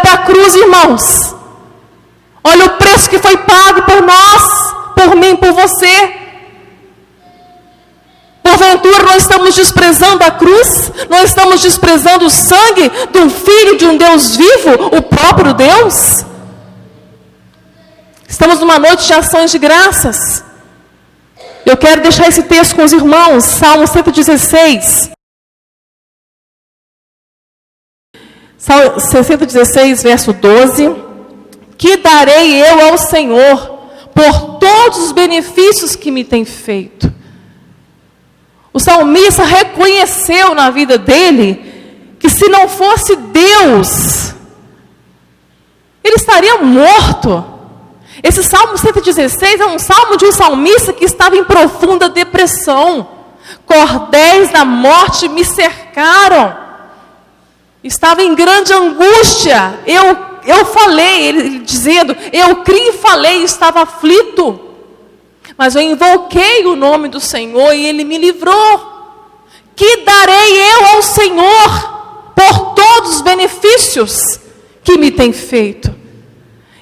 da cruz, irmãos. Olha o preço que foi pago por nós, por mim, por você. Porventura nós estamos desprezando a cruz? Nós estamos desprezando o sangue de um Filho de um Deus vivo, o próprio Deus? Estamos numa noite de ações de graças. Eu quero deixar esse texto com os irmãos, Salmo 116. Salmo 116, verso 12. Que darei eu ao Senhor por todos os benefícios que me tem feito? O salmista reconheceu na vida dele que se não fosse Deus, ele estaria morto. Esse Salmo 116 é um salmo de um salmista que estava em profunda depressão. Cordéis da morte me cercaram. Estava em grande angústia. Eu falei, ele dizendo, eu criei e falei, estava aflito. Mas eu invoquei o nome do Senhor e Ele me livrou. Que darei eu ao Senhor por todos os benefícios que me tem feito?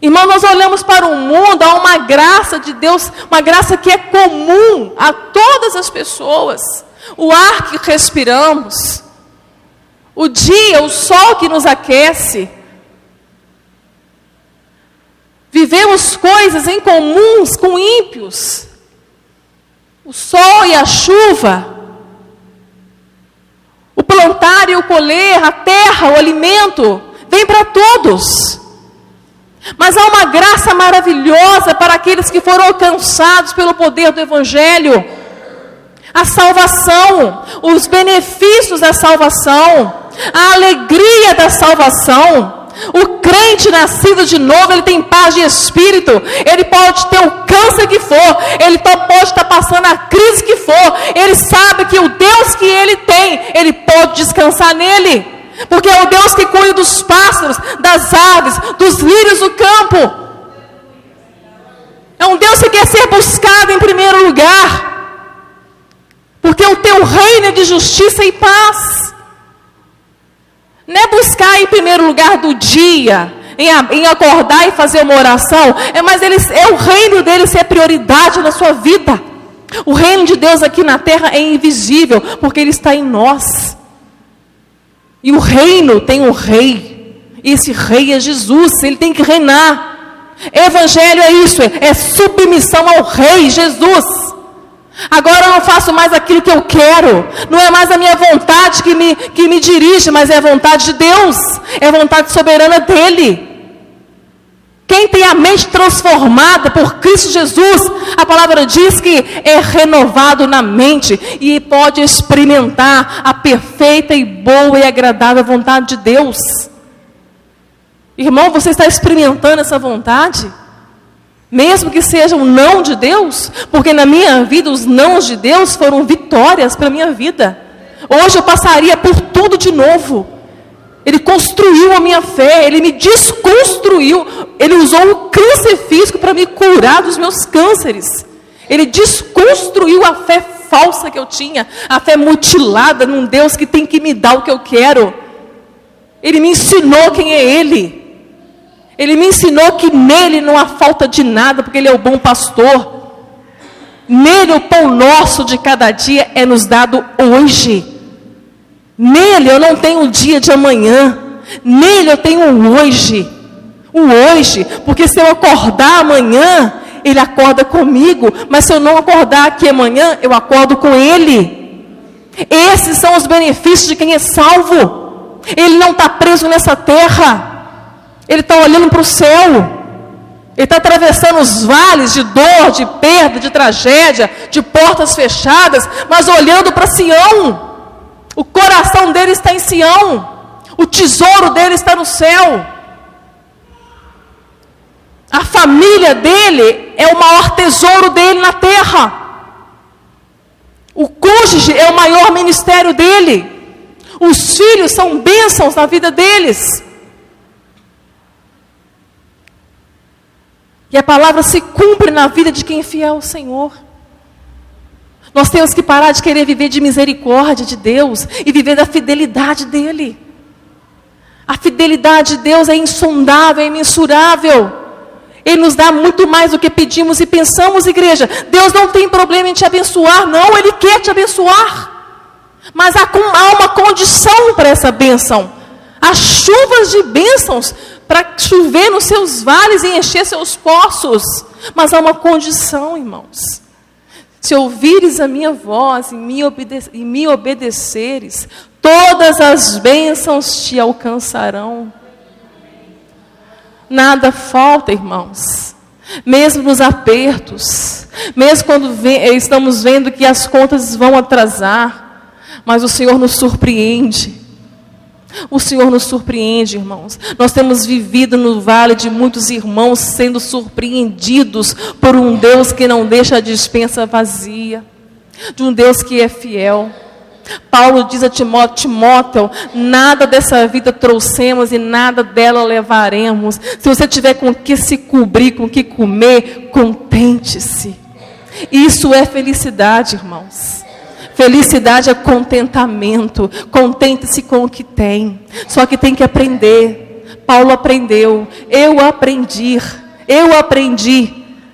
Irmão, nós olhamos para o mundo, há uma graça de Deus, uma graça que é comum a todas as pessoas. O ar que respiramos, o dia, o sol que nos aquece. Vivemos coisas em comuns com ímpios. O sol e a chuva, o plantar e o colher, a terra, o alimento, vem para todos. Mas há uma graça maravilhosa para aqueles que foram alcançados pelo poder do Evangelho. A salvação, os benefícios da salvação, a alegria da salvação. O crente nascido de novo, ele tem paz de espírito. Ele pode ter o câncer que for, ele pode estar passando a crise que for. Ele sabe que o Deus que ele tem, ele pode descansar nele. Porque é o Deus que cuida dos pássaros, das aves, dos lírios do campo. É um Deus que quer ser buscado em primeiro lugar. Porque o teu reino é de justiça e paz. Não é buscar em primeiro lugar do dia, em acordar e fazer uma oração. Mas é o reino dele ser prioridade na sua vida. O reino de Deus aqui na terra é invisível, porque ele está em nós. E o reino tem um rei. E esse rei é Jesus, ele tem que reinar. Evangelho é isso, é submissão ao rei Jesus. Agora eu não faço mais aquilo que eu quero. Não é mais a minha vontade que me dirige, mas é a vontade de Deus. É a vontade soberana dele. Quem tem a mente transformada por Cristo Jesus, a palavra diz que é renovado na mente e pode experimentar a perfeita e boa e agradável vontade de Deus. Irmão, você está experimentando essa vontade? Mesmo que seja um não de Deus, porque na minha vida os nãos de Deus foram vitórias para a minha vida. Hoje eu passaria por tudo de novo. Ele construiu a minha fé, ele me desconstruiu. Ele usou o câncer físico para me curar dos meus cânceres. Ele desconstruiu a fé falsa que eu tinha, a fé mutilada num Deus que tem que me dar o que eu quero. Ele me ensinou quem é Ele. Ele me ensinou que nele não há falta de nada, porque Ele é o bom pastor. Nele o pão nosso de cada dia é nos dado hoje. Nele eu não tenho o dia de amanhã. Nele eu tenho o hoje. O hoje, porque se eu acordar amanhã, Ele acorda comigo. Mas se eu não acordar aqui amanhã, eu acordo com Ele. Esses são os benefícios de quem é salvo. Ele não está preso nessa terra. Ele está olhando para o céu. Ele está atravessando os vales de dor, de perda, de tragédia, de portas fechadas, mas olhando para Sião. O coração dele está em Sião. O tesouro dele está no céu. A família dele é o maior tesouro dele na terra. O cônjuge é o maior ministério dele. Os filhos são bênçãos na vida deles. E a palavra se cumpre na vida de quem é fiel ao Senhor. Nós temos que parar de querer viver de misericórdia de Deus e viver da fidelidade dEle. A fidelidade de Deus é insondável, é imensurável. Ele nos dá muito mais do que pedimos e pensamos, igreja. Deus não tem problema em te abençoar, não. Ele quer te abençoar. Mas há uma condição para essa bênção. Há chuvas de bênçãos para chover nos seus vales e encher seus poços. Mas há uma condição, irmãos. Se ouvires a minha voz e me obedeceres, todas as bênçãos te alcançarão. Nada falta, irmãos. Mesmo nos apertos, mesmo quando estamos vendo que as contas vão atrasar, mas o Senhor nos surpreende. O Senhor nos surpreende, irmãos. Nós temos vivido no vale de muitos irmãos sendo surpreendidos por um Deus que não deixa a despensa vazia, de um Deus que é fiel. Paulo diz a Timóteo, nada dessa vida trouxemos e nada dela levaremos. Se você tiver com o que se cobrir, com o que comer, contente-se. Isso é felicidade, irmãos. Felicidade é contentamento. Contente-se com o que tem. Só que tem que aprender. Paulo aprendeu. Eu aprendi.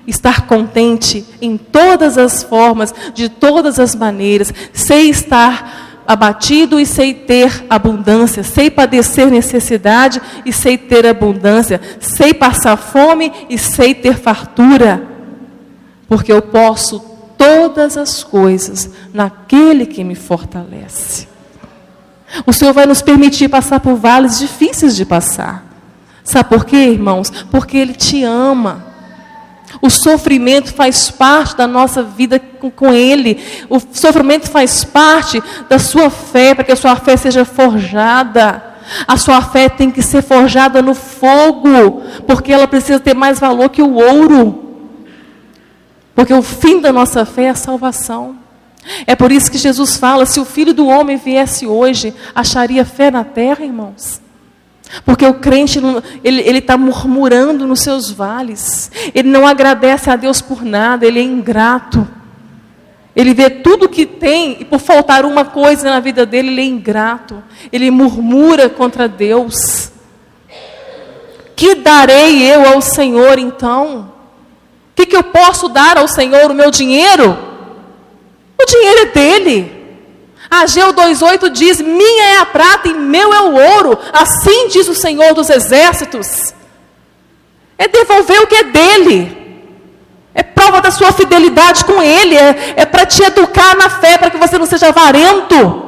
Estar contente em todas as formas, de todas as maneiras. Sei estar abatido e sei ter abundância. Sei padecer necessidade e sei ter abundância. Sei passar fome e sei ter fartura. Porque eu posso todas as coisas naquele que me fortalece. O Senhor vai nos permitir passar por vales difíceis de passar. Sabe por quê, irmãos? Porque Ele te ama. O sofrimento faz parte da nossa vida com Ele. O sofrimento faz parte da sua fé, para que a sua fé seja forjada. A sua fé tem que ser forjada no fogo, porque ela precisa ter mais valor que o ouro. Porque o fim da nossa fé é a salvação. É por isso que Jesus fala, se o Filho do Homem viesse hoje, acharia fé na terra, irmãos? Porque o crente, ele está murmurando nos seus vales. Ele não agradece a Deus por nada, ele é ingrato. Ele vê tudo que tem e por faltar uma coisa na vida dele, ele é ingrato. Ele murmura contra Deus. Que darei eu ao Senhor então? O que eu posso dar ao Senhor? O meu dinheiro? O dinheiro é dele. Ageu 2,8 diz, minha é a prata e meu é o ouro. Assim diz o Senhor dos exércitos. É devolver o que é dele. É prova da sua fidelidade com Ele. É para te educar na fé, para que você não seja avarento.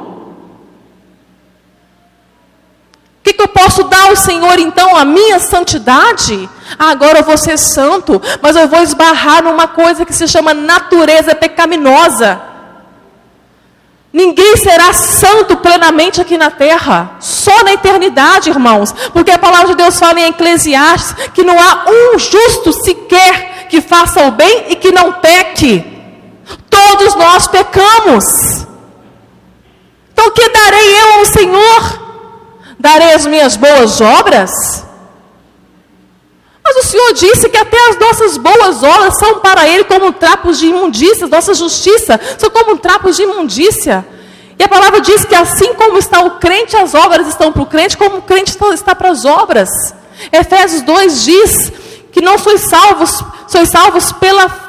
O que eu posso dar ao Senhor então? A minha santidade? Agora eu vou ser santo, mas eu vou esbarrar numa coisa que se chama natureza pecaminosa. Ninguém será santo plenamente aqui na terra, só na eternidade, irmãos, porque a palavra de Deus fala em Eclesiastes que não há um justo sequer que faça o bem e que não peque. Todos nós pecamos. Então o que darei eu ao Senhor? Darei as minhas boas obras? Mas o Senhor disse que até as nossas boas obras são para Ele como trapos de imundícia, nossa justiça são como trapos de imundícia. E a palavra diz que assim como está o crente, as obras estão para o crente, como o crente está para as obras. Efésios 2 diz que não sois salvos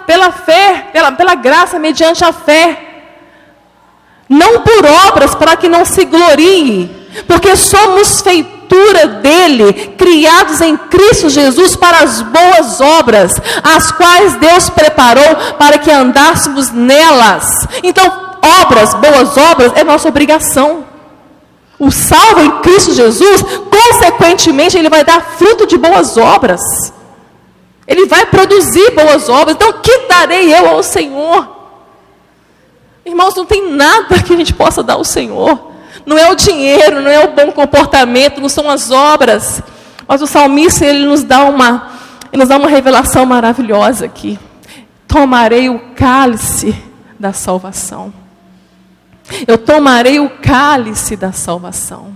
pela fé, pela graça, mediante a fé. Não por obras, para que não se glorie, porque somos feitura dele, criados em Cristo Jesus para as boas obras, as quais Deus preparou para que andássemos nelas. Então, boas obras é nossa obrigação. O salvo em Cristo Jesus, consequentemente, ele vai dar fruto de boas obras. Ele vai produzir boas obras. Então, que darei eu ao Senhor? Irmãos, não tem nada que a gente possa dar ao Senhor. Não é o dinheiro, não é o bom comportamento, não são as obras. Mas o salmista, ele nos dá uma revelação maravilhosa aqui. Tomarei o cálice da salvação. Eu tomarei o cálice da salvação.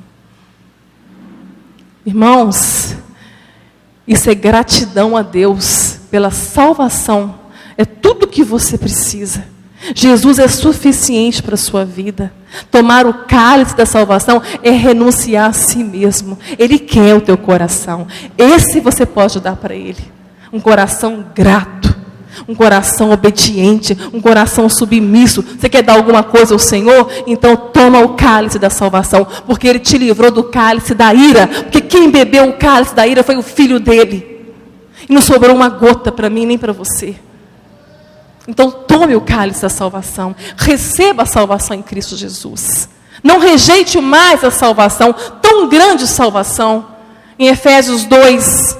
Irmãos, isso é gratidão a Deus pela salvação. É tudo que você precisa. Jesus é suficiente para a sua vida. Tomar o cálice da salvação é renunciar a si mesmo. Ele quer o teu coração. Esse você pode dar para Ele. Um coração grato, um coração obediente, um coração submisso. Você quer dar alguma coisa ao Senhor? Então toma o cálice da salvação, porque Ele te livrou do cálice da ira. Porque quem bebeu o cálice da ira foi o Filho dele. E não sobrou uma gota para mim nem para você. Então tome o cálice da salvação. Receba a salvação em Cristo Jesus. Não rejeite mais a salvação, tão grande salvação. Em Efésios 2,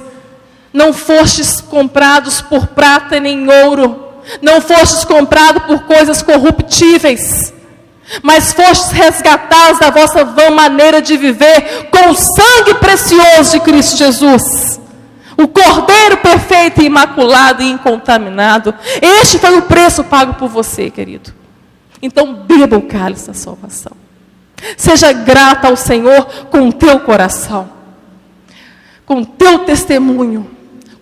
não fostes comprados por prata nem ouro, não fostes comprados por coisas corruptíveis, mas fostes resgatados da vossa vã maneira de viver com o sangue precioso de Cristo Jesus. O Cordeiro perfeito, imaculado e incontaminado. Este foi o preço pago por você, querido. Então beba o cálice da salvação. Seja grato ao Senhor com o teu coração, com o teu testemunho,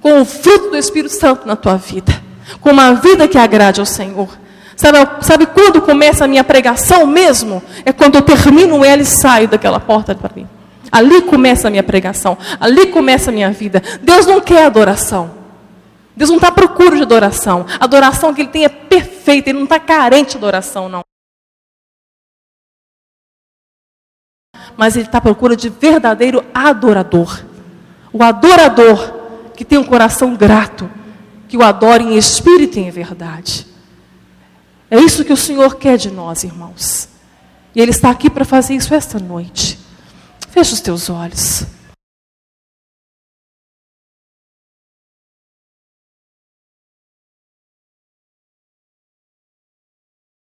com o fruto do Espírito Santo na tua vida, com uma vida que agrade ao Senhor. Sabe quando começa a minha pregação mesmo? É quando eu termino ela e saio daquela porta para mim. Ali começa a minha pregação, ali começa a minha vida. Deus não quer adoração. Deus não está à procura de adoração. A adoração que Ele tem é perfeita, Ele não está carente de adoração, não. Mas Ele está à procura de verdadeiro adorador. O adorador que tem um coração grato, que o adore em espírito e em verdade. É isso que o Senhor quer de nós, irmãos. E Ele está aqui para fazer isso esta noite. Feche os teus olhos.